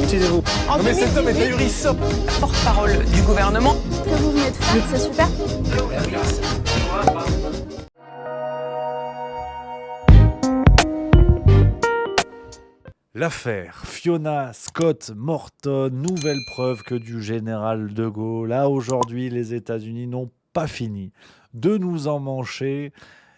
Taisez-vous. En Non mais cet homme est 2018, ahurissant. Porte-parole du gouvernement. ce que vous venez de faire, c'est super. L'affaire Fiona Scott Morton, nouvelle preuve que du général de Gaulle. Là, aujourd'hui, les États-Unis n'ont pas fini de nous en mancher.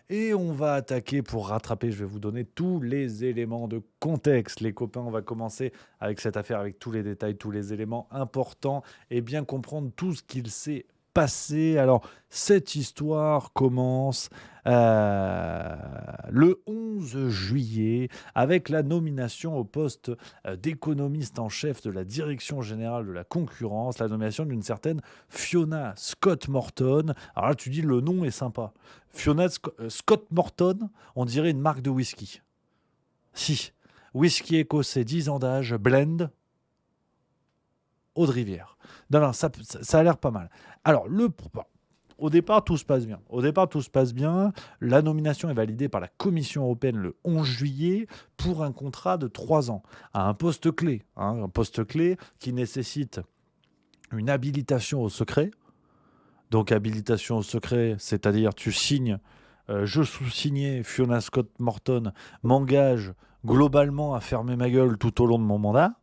Et on va attaquer pour rattraper. Je vais vous donner tous les éléments de contexte. Les copains, on va commencer avec cette affaire, avec tous les détails, tous les éléments importants et bien comprendre tout ce qu'il s'est passé. Alors, cette histoire commence le 11 juillet avec la nomination au poste d'économiste en chef de la Direction générale de la concurrence, la nomination d'une certaine Fiona Scott Morton. Alors là, tu dis, le nom est sympa. Fiona Scott Morton, on dirait une marque de whisky. Si, whisky écossais, 10 ans d'âge, blend, eau de rivière. Non, ça a l'air pas mal. Alors, au départ, tout se passe bien. La nomination est validée par la Commission européenne le 11 juillet pour un contrat de 3 ans à un poste clé. Un poste clé qui nécessite une habilitation au secret. Donc, habilitation au secret, c'est-à-dire tu signes, je sous-signais, Fiona Scott Morton m'engage globalement à fermer ma gueule tout au long de mon mandat,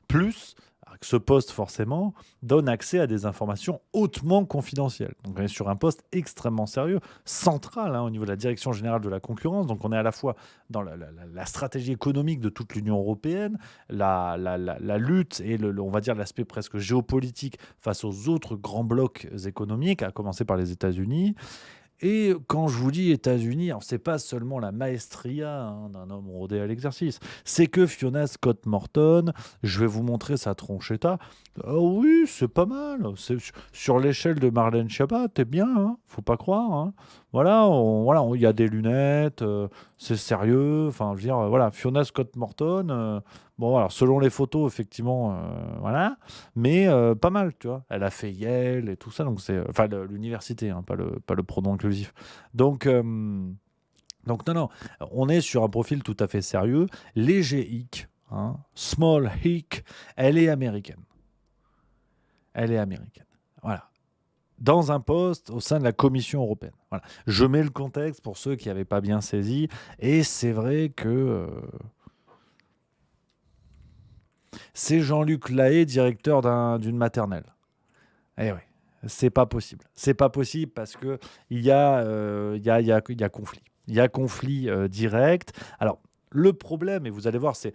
plus ce poste, forcément, donne accès à des informations hautement confidentielles. Donc, on est sur un poste extrêmement sérieux, central au niveau de la Direction générale de la concurrence. Donc, on est à la fois dans la stratégie économique de toute l'Union européenne, la lutte et, on va dire, l'aspect presque géopolitique face aux autres grands blocs économiques, à commencer par les États-Unis. Et quand je vous dis États-Unis, alors c'est pas seulement la maestria d'un homme rodé à l'exercice, c'est que Fiona Scott Morton, je vais vous montrer sa tronchetta. Oui, c'est pas mal. Sur l'échelle de Marlène Schiappa, t'es bien, faut pas croire. Voilà, il y a des lunettes, c'est sérieux. Enfin, je veux dire, voilà, Fiona Scott Morton. Bon, alors selon les photos, effectivement, voilà, mais pas mal, tu vois. Elle a fait Yale et tout ça, donc c'est, enfin, l'université, pas le pronom inclusif. Donc non, on est sur un profil tout à fait sérieux, léger hic, small hic. Elle est américaine. Voilà. Dans un poste au sein de la Commission européenne. Voilà. Je mets le contexte pour ceux qui n'avaient pas bien saisi, et c'est vrai que c'est Jean-Luc Lahaye, directeur d'une maternelle. Eh oui, c'est pas possible. C'est pas possible parce que il y a conflit. Il y a conflit direct. Alors, le problème, et vous allez voir, c'est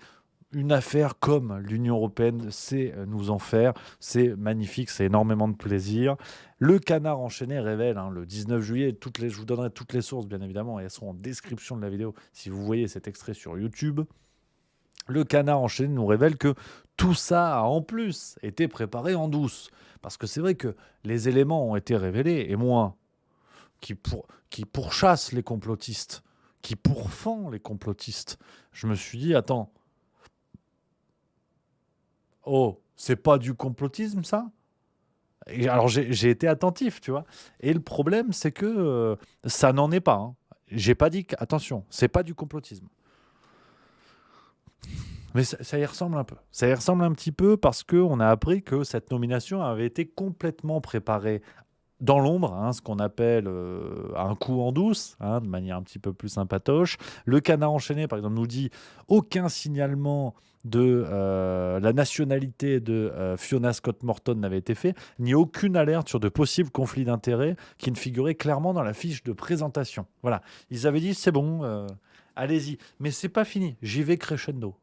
une affaire comme l'Union européenne sait nous en faire. C'est magnifique, c'est énormément de plaisir. Le Canard enchaîné révèle, le 19 juillet, je vous donnerai toutes les sources, bien évidemment, et elles seront en description de la vidéo si vous voyez cet extrait sur YouTube. Le Canard enchaîné nous révèle que tout ça a en plus été préparé en douce. Parce que c'est vrai que les éléments ont été révélés, et moi, qui pourchasse les complotistes, qui pourfend les complotistes, je me suis dit, attends, oh, c'est pas du complotisme ça ? Et alors j'ai été attentif, tu vois. Et le problème, c'est que ça n'en est pas. J'ai pas dit attention, c'est pas du complotisme. Mais ça y ressemble un peu. Ça y ressemble un petit peu parce qu'on a appris que cette nomination avait été complètement préparée dans l'ombre, ce qu'on appelle un coup en douce, de manière un petit peu plus sympatoche. Le Canard enchaîné, par exemple, nous dit aucun signalement de la nationalité de Fiona Scott Morton n'avait été fait, ni aucune alerte sur de possibles conflits d'intérêts qui ne figuraient clairement dans la fiche de présentation. Voilà, ils avaient dit c'est bon, allez-y. Mais c'est pas fini, j'y vais crescendo,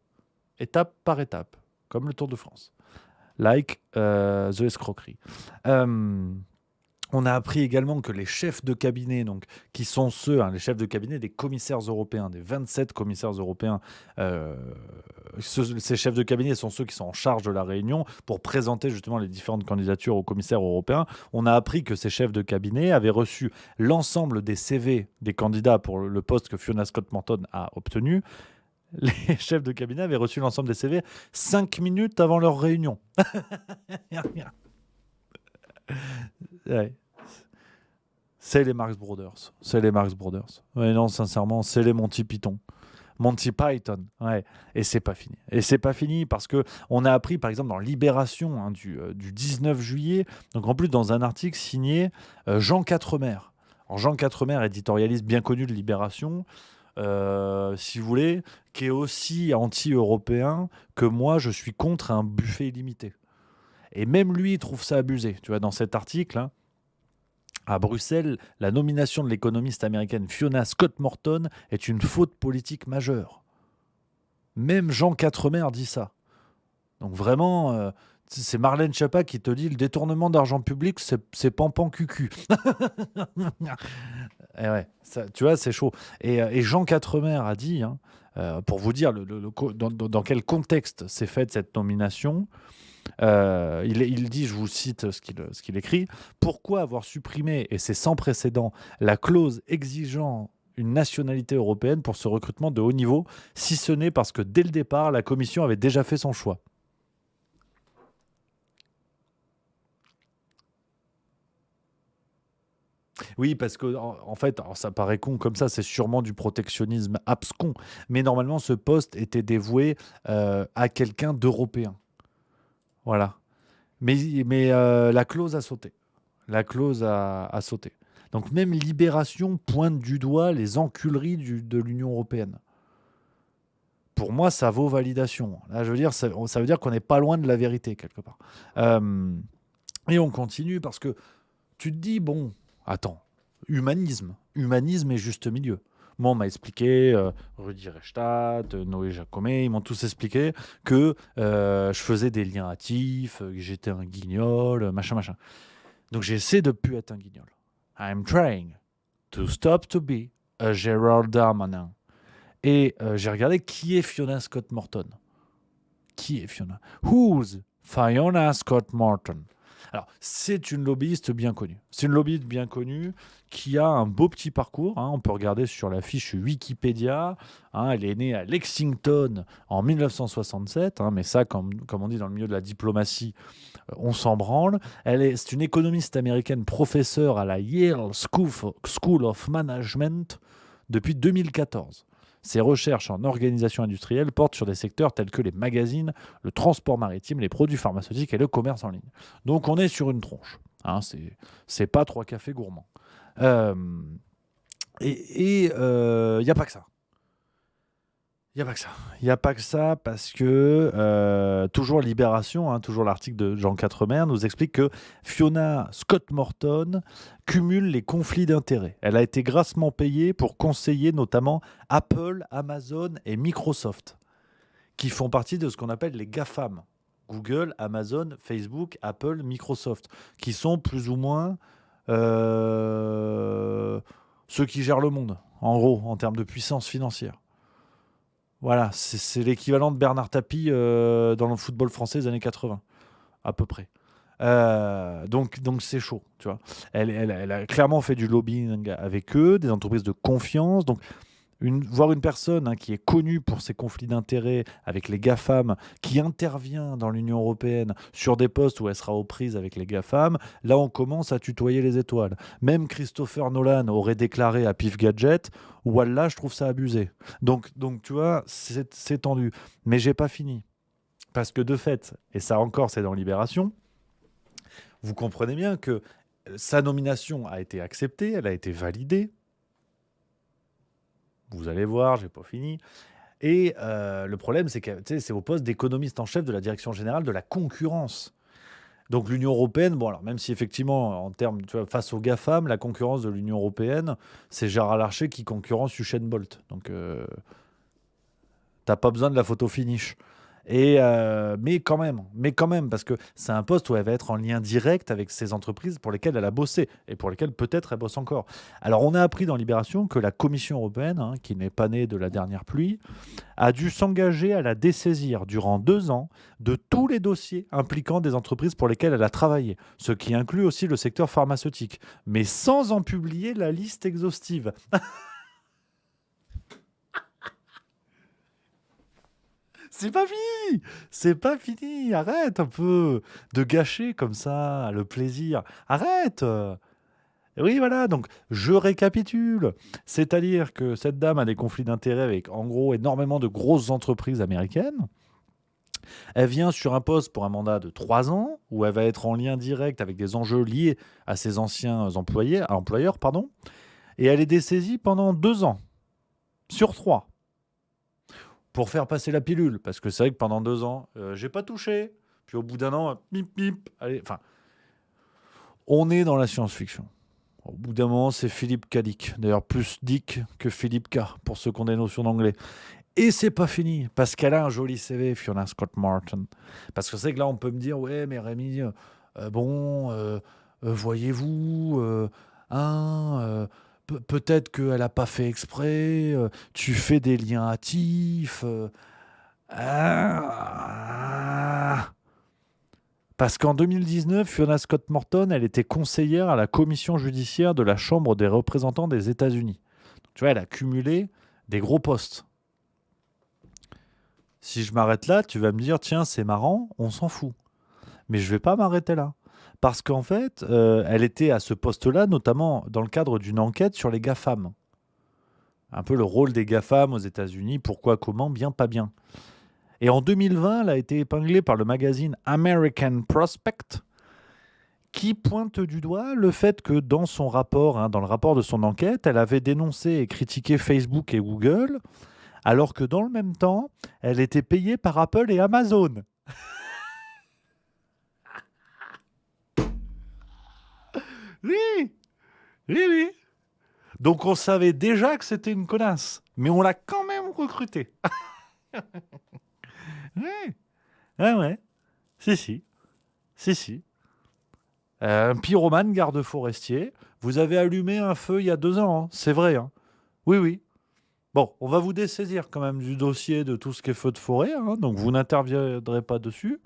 étape par étape, comme le Tour de France. Like the escroquerie. On a appris également que les chefs de cabinet, donc, qui sont les chefs de cabinet des commissaires européens, des 27 commissaires européens, ces chefs de cabinet sont ceux qui sont en charge de la réunion pour présenter justement les différentes candidatures aux commissaires européens. On a appris que ces chefs de cabinet avaient reçu l'ensemble des CV des candidats pour le poste que Fiona Scott Morton a obtenu. Les chefs de cabinet avaient reçu l'ensemble des CV 5 minutes avant leur réunion. Ouais. C'est les Marx Brothers. Ouais, non, sincèrement, c'est les Monty Python. Monty Python, ouais. Et c'est pas fini. Et c'est pas fini parce que on a appris, par exemple, dans Libération du 19 juillet, donc en plus dans un article signé Jean Quatremer. Alors Jean Quatremer, éditorialiste bien connu de Libération, si vous voulez, qui est aussi anti-européen que moi, je suis contre un buffet illimité. Et même lui, il trouve ça abusé. Tu vois, dans cet article, hein, à Bruxelles, la nomination de l'économiste américaine Fiona Scott Morton est une faute politique majeure. Même Jean Quatremer dit ça. Donc vraiment, c'est Marlène Schiappa qui te dit le détournement d'argent public, c'est pampan cucu. Et ouais, ça, tu vois, c'est chaud. Et Jean Quatremer a dit, hein, pour vous dire dans quel contexte s'est faite cette nomination, il dit, je vous cite ce qu'il écrit, pourquoi avoir supprimé, et c'est sans précédent, la clause exigeant une nationalité européenne pour ce recrutement de haut niveau, si ce n'est parce que dès le départ, la Commission avait déjà fait son choix. Oui, parce que en fait, alors ça paraît con comme ça, c'est sûrement du protectionnisme abscon, mais normalement, ce poste était dévoué à quelqu'un d'européen. Voilà. Mais la clause a sauté. La clause a sauté. Donc même Libération pointe du doigt les enculeries de l'Union européenne. Pour moi, ça vaut validation. Là, je veux dire, ça veut dire qu'on n'est pas loin de la vérité, quelque part. Euh, et on continue parce que tu te dis, bon, attends, humanisme et juste milieu. Moi, on m'a expliqué, Rudi Reichstadt, Noé Jacomet, ils m'ont tous expliqué que je faisais des liens hâtifs, que j'étais un guignol, machin, machin. Donc j'essaie de plus être un guignol. I'm trying to stop to be a Gerald Darmanin. Et j'ai regardé qui est Fiona Scott Morton. Qui est Fiona? Who's Fiona Scott Morton? Alors, c'est une lobbyiste bien connue. C'est une lobbyiste bien connue qui a un beau petit parcours. Hein. On peut regarder sur la fiche Wikipédia. Hein. Elle est née à Lexington en 1967. Hein, mais ça, comme on dit dans le milieu de la diplomatie, on s'en branle. C'est une économiste américaine, professeure à la Yale School of Management depuis 2014. Ses recherches en organisation industrielle portent sur des secteurs tels que les magazines, le transport maritime, les produits pharmaceutiques et le commerce en ligne. Donc on est sur une tronche. Hein, c'est pas 3 cafés gourmands. Et il n'y a pas que ça. Il n'y a pas que ça. Il n'y a pas que ça parce que, toujours Libération, hein, toujours l'article de Jean Quatremer, nous explique que Fiona Scott Morton cumule les conflits d'intérêts. Elle a été grassement payée pour conseiller notamment Apple, Amazon et Microsoft, qui font partie de ce qu'on appelle les GAFAM. Google, Amazon, Facebook, Apple, Microsoft, qui sont plus ou moins ceux qui gèrent le monde, en gros, en termes de puissance financière. Voilà, c'est l'équivalent de Bernard Tapie dans le football français des années 80, à peu près. Donc c'est chaud, tu vois. Elle a clairement fait du lobbying avec eux, des entreprises de confiance. Donc voir une personne, hein, qui est connue pour ses conflits d'intérêts avec les GAFAM, qui intervient dans l'Union européenne sur des postes où elle sera aux prises avec les GAFAM, là on commence à tutoyer les étoiles. Même Christopher Nolan aurait déclaré à Pif Gadget, Wallah, je trouve ça abusé. Donc tu vois, c'est tendu. Mais j'ai pas fini. Parce que de fait, et ça encore c'est dans Libération, vous comprenez bien que sa nomination a été acceptée, elle a été validée. Vous allez voir, j'ai pas fini. Et le problème, c'est que c'est au poste d'économiste en chef de la direction générale de la concurrence. Donc l'Union européenne, bon alors même si effectivement en termes, tu vois, face aux GAFAM, la concurrence de l'Union européenne, c'est Gérard Larcher qui concurrence Usain Bolt. Donc t'as pas besoin de la photo finish. Mais quand même, parce que c'est un poste où elle va être en lien direct avec ces entreprises pour lesquelles elle a bossé et pour lesquelles peut-être elle bosse encore. Alors on a appris dans Libération que la Commission européenne, hein, qui n'est pas née de la dernière pluie, a dû s'engager à la dessaisir durant 2 ans de tous les dossiers impliquant des entreprises pour lesquelles elle a travaillé, ce qui inclut aussi le secteur pharmaceutique, mais sans en publier la liste exhaustive. C'est pas fini! C'est pas fini! Arrête un peu de gâcher comme ça le plaisir. Arrête! Oui, voilà, donc je récapitule. C'est-à-dire que cette dame a des conflits d'intérêts avec, en gros, énormément de grosses entreprises américaines. Elle vient sur un poste pour un mandat de 3 ans, où elle va être en lien direct avec des enjeux liés à ses anciens employeurs, pardon, et elle est dessaisie pendant 2 ans, sur 3, pour faire passer la pilule. Parce que c'est vrai que pendant 2 ans, j'ai pas touché. Puis au bout d'un an, pip, pip, allez, enfin, on est dans la science-fiction. Au bout d'un moment, c'est Philippe K. Dick. D'ailleurs, plus Dick que Philippe K, pour ceux qui ont des notions d'anglais. Et c'est pas fini, parce qu'elle a un joli CV, Fiona Scott Martin. Parce que c'est que là, on peut me dire, ouais, mais Rémi, voyez-vous, peut-être qu'elle n'a pas fait exprès, tu fais des liens hâtifs. Parce qu'en 2019, Fiona Scott Morton, elle était conseillère à la commission judiciaire de la Chambre des représentants des États-Unis. Tu vois, elle a cumulé des gros postes. Si je m'arrête là, tu vas me dire, tiens, c'est marrant, on s'en fout. Mais je ne vais pas m'arrêter là. Parce qu'en fait, elle était à ce poste-là, notamment dans le cadre d'une enquête sur les GAFAM. Un peu le rôle des GAFAM aux États-Unis, pourquoi, comment, bien, pas bien. Et en 2020, elle a été épinglée par le magazine American Prospect, qui pointe du doigt le fait que dans son rapport, dans le rapport de son enquête, elle avait dénoncé et critiqué Facebook et Google, alors que dans le même temps, elle était payée par Apple et Amazon. Oui, oui, oui. Donc on savait déjà que c'était une connasse, mais on l'a quand même recrutée. Ouais, ouais, ouais. Si, si, si, si. Un pyromane garde forestier. Vous avez allumé un feu il y a 2 ans, hein. C'est vrai, hein. Oui, oui. Bon, on va vous dessaisir quand même du dossier de tout ce qui est feu de forêt, hein, donc vous n'interviendrez pas dessus.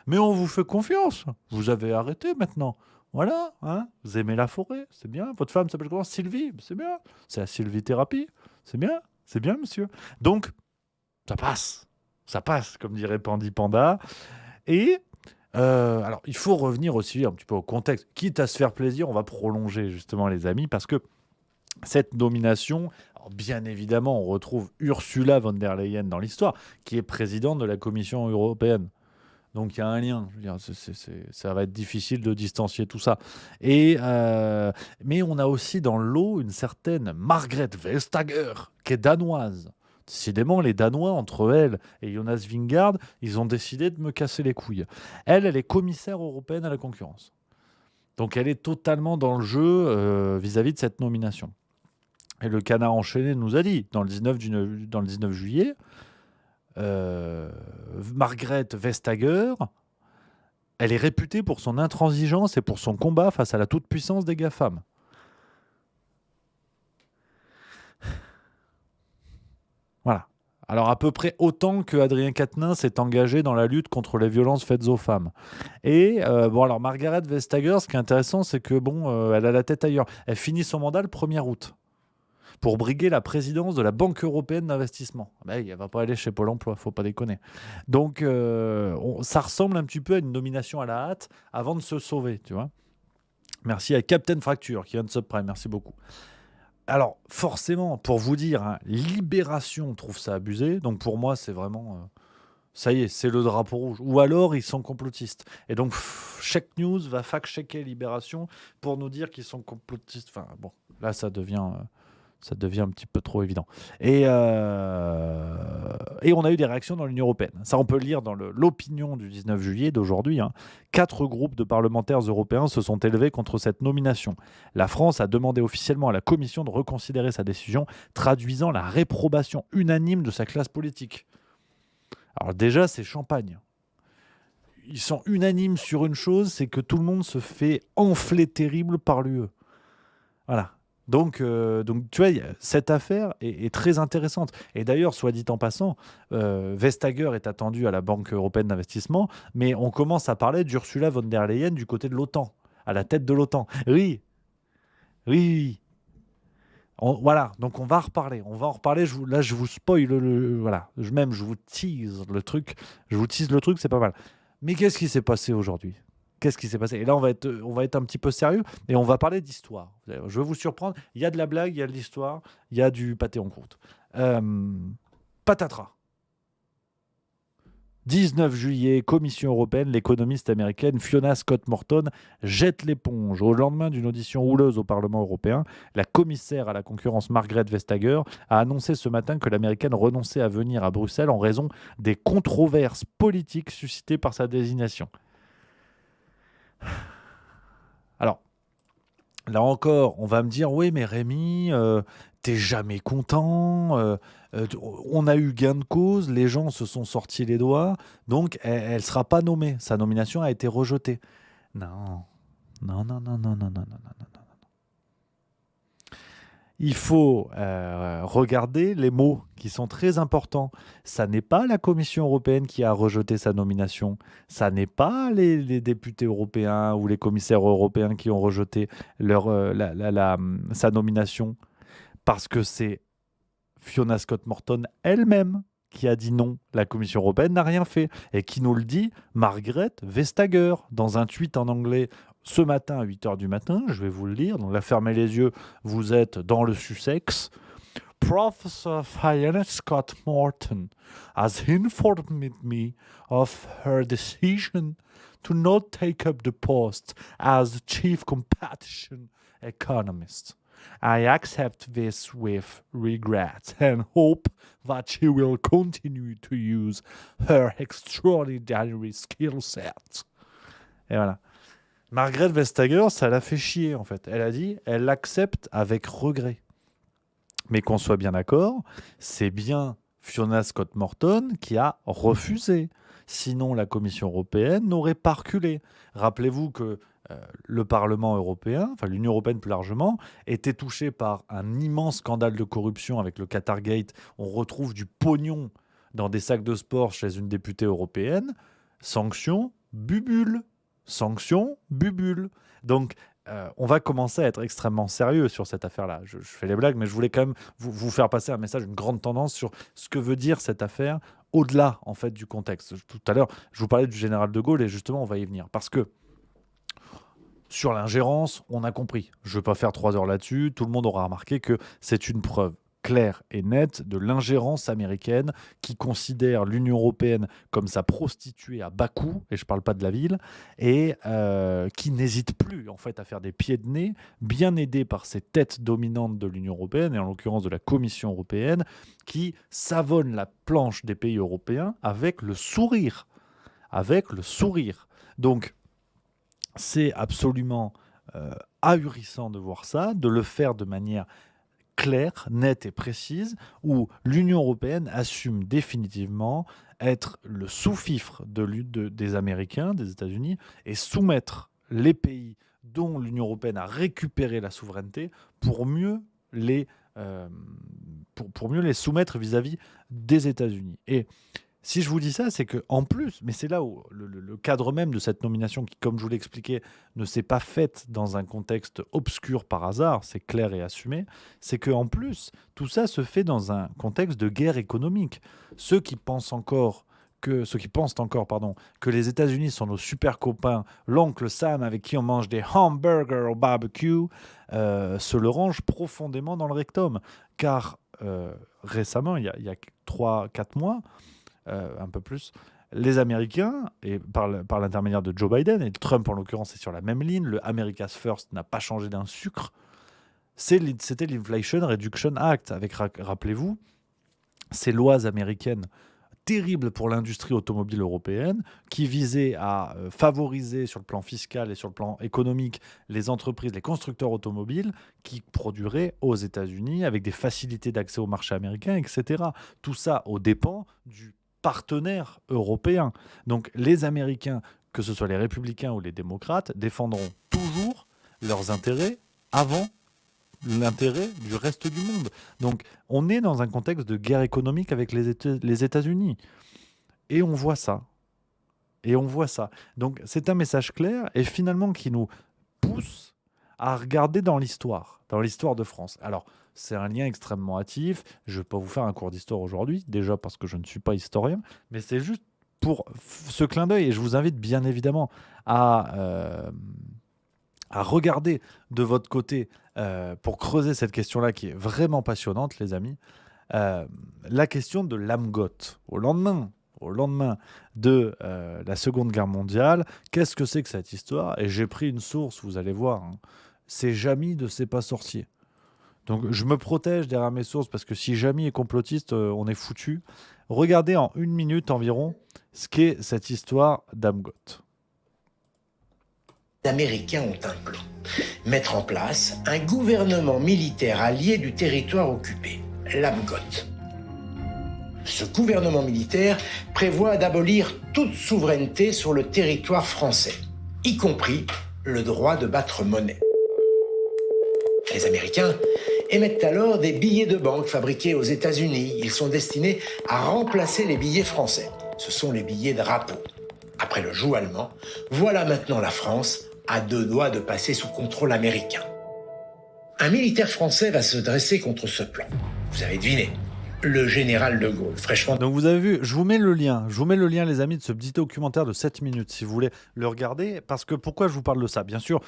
Mais on vous fait confiance. Vous avez arrêté maintenant. Voilà, hein. Vous aimez la forêt, c'est bien. Votre femme s'appelle comment? Sylvie, c'est bien. C'est la sylvithérapie, c'est bien, monsieur. Donc, ça passe, comme dirait Pandi Panda. Et alors, il faut revenir aussi un petit peu au contexte. Quitte à se faire plaisir, on va prolonger justement, les amis, parce que cette nomination, alors bien évidemment, on retrouve Ursula von der Leyen dans l'histoire, qui est présidente de la Commission européenne. Donc il y a un lien. Je veux dire, ça va être difficile de distancier tout ça. Mais on a aussi dans le lot une certaine Margrethe Vestager, qui est danoise. Décidément, les Danois, entre elle et Jonas Vingegaard, ils ont décidé de me casser les couilles. Elle est commissaire européenne à la concurrence. Donc elle est totalement dans le jeu vis-à-vis de cette nomination. Et le Canard enchaîné nous a dit, dans le 19 juillet, Margrethe Vestager, elle est réputée pour son intransigeance et pour son combat face à la toute-puissance des GAFAM. Voilà. Alors à peu près autant que Adrien Quatennens s'est engagé dans la lutte contre les violences faites aux femmes. Et alors Margrethe Vestager, ce qui est intéressant, c'est que elle a la tête ailleurs. Elle finit son mandat le 1er août pour briguer la présidence de la Banque européenne d'investissement. Elle ne va pas aller chez Pôle emploi, faut pas déconner. Donc ça ressemble un petit peu à une nomination à la hâte avant de se sauver, tu vois. Merci à Captain Fracture qui vient de subprime, merci beaucoup. Alors forcément, pour vous dire, hein, Libération trouve ça abusé, donc pour moi c'est vraiment... ça y est, c'est le drapeau rouge. Ou alors, ils sont complotistes. Et donc, chaque news va fact-checker Libération pour nous dire qu'ils sont complotistes. Enfin, bon, là, ça devient un petit peu trop évident. Et on a eu des réactions dans l'Union européenne. Ça, on peut le lire dans l'opinion du 19 juillet d'aujourd'hui. 4 groupes de parlementaires européens se sont élevés contre cette nomination. La France a demandé officiellement à la Commission de reconsidérer sa décision, traduisant la réprobation unanime de sa classe politique. Alors déjà, c'est champagne. Ils sont unanimes sur une chose, c'est que tout le monde se fait enfler terrible par l'UE. Voilà. Donc, tu vois, cette affaire est très intéressante. Et d'ailleurs, soit dit en passant, Vestager est attendu à la Banque européenne d'investissement, mais on commence à parler d'Ursula von der Leyen du côté de l'OTAN, à la tête de l'OTAN. Oui, oui. Voilà, donc on va en reparler. Là, je vous spoil voilà. Je vous tease le truc. C'est pas mal. Mais qu'est-ce qui s'est passé aujourd'hui? Qu'est-ce qui s'est passé? Et là, on va être un petit peu sérieux et on va parler d'histoire. Je vais vous surprendre. Il y a de la blague, il y a de l'histoire, il y a du pâté en croûte. Patatras. 19 juillet, Commission européenne, l'économiste américaine Fiona Scott Morton jette l'éponge. Au lendemain d'une audition houleuse au Parlement européen, la commissaire à la concurrence Margrethe Vestager a annoncé ce matin que l'américaine renonçait à venir à Bruxelles en raison des controverses politiques suscitées par sa désignation. Alors, là encore, on va me dire, oui, mais Rémi, t'es jamais content, on a eu gain de cause, les gens se sont sortis les doigts, donc elle ne sera pas nommée. Sa nomination a été rejetée. Non, non, non, non, non, non, non, non, non, non. Il faut regarder les mots qui sont très importants. Ça n'est pas la Commission européenne qui a rejeté sa nomination. Ça n'est pas les députés européens ou les commissaires européens qui ont rejeté sa nomination. Parce que c'est Fiona Scott Morton elle-même qui a dit non. La Commission européenne n'a rien fait. Et qui nous le dit Margrethe Vestager dans un tweet en anglais ce matin à 8h du matin. Je vais vous le lire. Donc là, fermez les yeux. Vous êtes dans le Sussex. Professor Fiona Scott Morton has informed me of her decision to not take up the post as Chief Competition Economist. I accept this with regret and hope that she will continue to use her extraordinary skill set. Et voilà. Margrethe Vestager, ça l'a fait chier en fait. Elle a dit, elle l'accepte avec regret. Mais qu'on soit bien d'accord, c'est bien Fiona Scott Morton qui a refusé. Sinon, la Commission européenne n'aurait pas reculé. Rappelez-vous que le Parlement européen, enfin l'Union européenne plus largement, était touché par un immense scandale de corruption avec le Qatargate. On retrouve du pognon dans des sacs de sport chez une députée européenne. Sanctions, bubule. Sanctions, bubule. Donc, on va commencer à être extrêmement sérieux sur cette affaire-là. Je fais les blagues, mais je voulais quand même vous faire passer un message, une grande tendance sur ce que veut dire cette affaire au-delà en fait du contexte. Tout à l'heure, je vous parlais du général de Gaulle et justement, on va y venir. Parce que sur l'ingérence, on a compris. Je ne vais pas faire 3 heures là-dessus. Tout le monde aura remarqué que c'est une preuve claire et nette de l'ingérence américaine qui considère l'Union européenne comme sa prostituée à bas coût, et je ne parle pas de la ville, et qui n'hésite plus en fait à faire des pieds de nez, bien aidée par ces têtes dominantes de l'Union européenne, et en l'occurrence de la Commission européenne, qui savonne la planche des pays européens avec le sourire. Avec le sourire. Donc, c'est absolument ahurissant de voir ça, de le faire de manière claire, nette et précise, où l'Union européenne assume définitivement être le sous-fifre des Américains, des États-Unis, et soumettre les pays dont l'Union européenne a récupéré la souveraineté pour mieux les soumettre vis-à-vis des États-Unis. Et si je vous dis ça, c'est qu'en plus, mais c'est là où le cadre même de cette nomination qui, comme je vous l'expliquais, ne s'est pas faite dans un contexte obscur par hasard, c'est clair et assumé, c'est qu'en plus, tout ça se fait dans un contexte de guerre économique. Ceux qui pensent encore que les États-Unis sont nos super copains, l'oncle Sam avec qui on mange des hamburgers au barbecue, se le rangent profondément dans le rectum. Car récemment, il y a 3-4 mois, un peu plus, les Américains, et par l'intermédiaire de Joe Biden, et Trump en l'occurrence est sur la même ligne, le America's First n'a pas changé d'un sucre, c'était l'Inflation Reduction Act, avec, rappelez-vous, ces lois américaines terribles pour l'industrie automobile européenne, qui visaient à favoriser sur le plan fiscal et sur le plan économique les entreprises, les constructeurs automobiles qui produiraient aux États-Unis avec des facilités d'accès au marché américain, etc. Tout ça aux dépens du partenaires européens. Donc les Américains, que ce soit les républicains ou les démocrates, défendront toujours leurs intérêts avant l'intérêt du reste du monde. Donc on est dans un contexte de guerre économique avec les États-Unis. Et on voit ça. Donc c'est un message clair et finalement qui nous pousse à regarder dans l'histoire de France. Alors, c'est un lien extrêmement hâtif. Je ne vais pas vous faire un cours d'histoire aujourd'hui, déjà parce que je ne suis pas historien, mais c'est juste pour ce clin d'œil. Et je vous invite bien évidemment à regarder de votre côté pour creuser cette question-là qui est vraiment passionnante, les amis. La question de l'Amgot. Au lendemain de la Seconde Guerre mondiale, qu'est-ce que c'est que cette histoire? Et j'ai pris une source, vous allez voir, hein. C'est Jamy de C'est pas sorcier. Donc je me protège derrière mes sources parce que si Jamy est complotiste, on est foutu. Regardez en 1 minute environ ce qu'est cette histoire d'Amgot. Les Américains ont un plan. Mettre en place un gouvernement militaire allié du territoire occupé, l'Amgot. Ce gouvernement militaire prévoit d'abolir toute souveraineté sur le territoire français, y compris le droit de battre monnaie. Les Américains émettent alors des billets de banque fabriqués aux États-Unis. Ils sont destinés à remplacer les billets français. Ce sont les billets drapeaux. Après le joug allemand, voilà maintenant la France à 2 doigts de passer sous contrôle américain. Un militaire français va se dresser contre ce plan. Vous avez deviné, le général de Gaulle, fraîchement... Donc vous avez vu, je vous mets le lien, les amis, de ce petit documentaire de 7 minutes, si vous voulez le regarder. Parce que pourquoi je vous parle de ça? Bien sûr,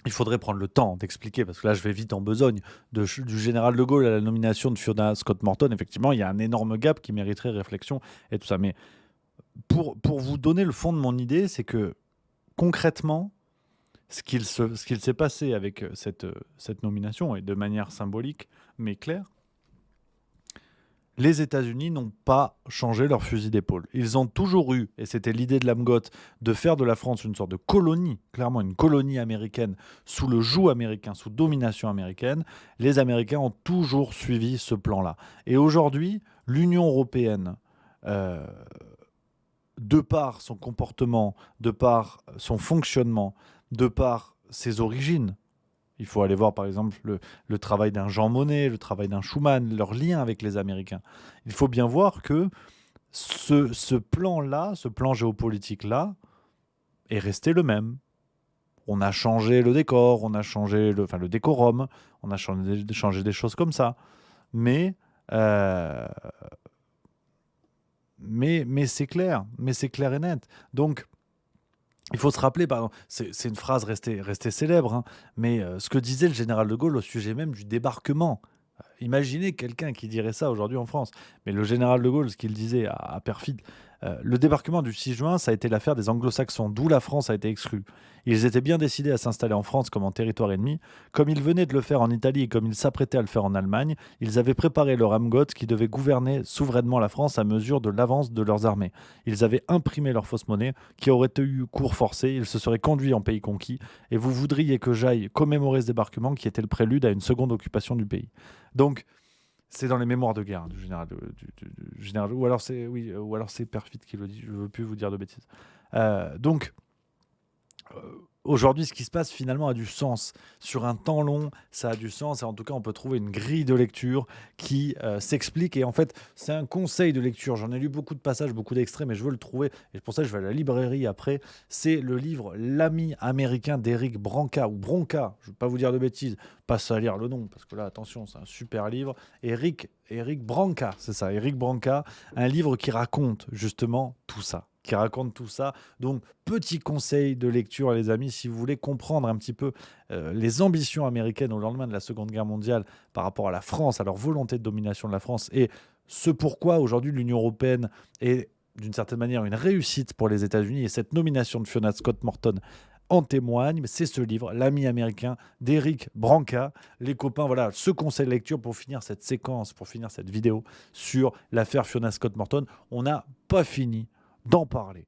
il faudrait prendre le temps d'expliquer, parce que là, je vais vite en besogne, du général de Gaulle à la nomination de Fiona Scott Morton. Effectivement, il y a un énorme gap qui mériterait réflexion et tout ça. Mais pour vous donner le fond de mon idée, c'est que concrètement, ce qu'il s'est passé avec cette nomination, et de manière symbolique, mais claire, les États-Unis n'ont pas changé leur fusil d'épaule. Ils ont toujours eu, et c'était l'idée de l'Amgot, de faire de la France une sorte de colonie, clairement une colonie américaine, sous le joug américain, sous domination américaine. Les Américains ont toujours suivi ce plan-là. Et aujourd'hui, l'Union européenne, de par son comportement, de par son fonctionnement, de par ses origines, il faut aller voir par exemple le travail d'un Jean Monnet, le travail d'un Schuman, leur lien avec les Américains. Il faut bien voir que ce plan-là, ce plan géopolitique-là, est resté le même. On a changé le décor, on a changé le décorum, on a changé des choses comme ça. Mais c'est clair, et net. Donc, il faut se rappeler, pardon, c'est une phrase restée célèbre, hein, mais ce que disait le général de Gaulle au sujet même du débarquement. Imaginez quelqu'un qui dirait ça aujourd'hui en France. Mais le général de Gaulle, ce qu'il disait à perfide, le débarquement du 6 juin, ça a été l'affaire des Anglo-Saxons, d'où la France a été exclue. Ils étaient bien décidés à s'installer en France comme en territoire ennemi. Comme ils venaient de le faire en Italie et comme ils s'apprêtaient à le faire en Allemagne, ils avaient préparé leur Amgot qui devait gouverner souverainement la France à mesure de l'avance de leurs armées. Ils avaient imprimé leur fausse monnaie qui aurait eu cours forcé, ils se seraient conduits en pays conquis, et vous voudriez que j'aille commémorer ce débarquement qui était le prélude à une seconde occupation du pays. Donc, c'est dans les mémoires de guerre du général, du général, ou alors c'est perfide qui le dit. Je ne veux plus vous dire de bêtises. Donc, aujourd'hui, ce qui se passe finalement a du sens. Sur un temps long, ça a du sens. Et en tout cas, on peut trouver une grille de lecture qui s'explique. Et en fait, c'est un conseil de lecture. J'en ai lu beaucoup de passages, beaucoup d'extraits, mais je veux le trouver. Et pour ça, je vais à la librairie après. C'est le livre L'ami américain d'Éric Branca, ou Bronca. Je ne veux pas vous dire de bêtises. Pas salir le nom, parce que là, attention, c'est un super livre. Éric Branca, c'est ça, Éric Branca. Un livre qui raconte justement tout ça. Donc, petit conseil de lecture, les amis, si vous voulez comprendre un petit peu les ambitions américaines au lendemain de la Seconde Guerre mondiale par rapport à la France, à leur volonté de domination de la France, et ce pourquoi aujourd'hui l'Union européenne est d'une certaine manière une réussite pour les États-Unis, et cette nomination de Fiona Scott Morton en témoigne. C'est ce livre, L'ami américain d'Éric Branca. Les copains, voilà, ce conseil de lecture pour finir cette séquence, pour finir cette vidéo sur l'affaire Fiona Scott Morton. On n'a pas fini d'en parler.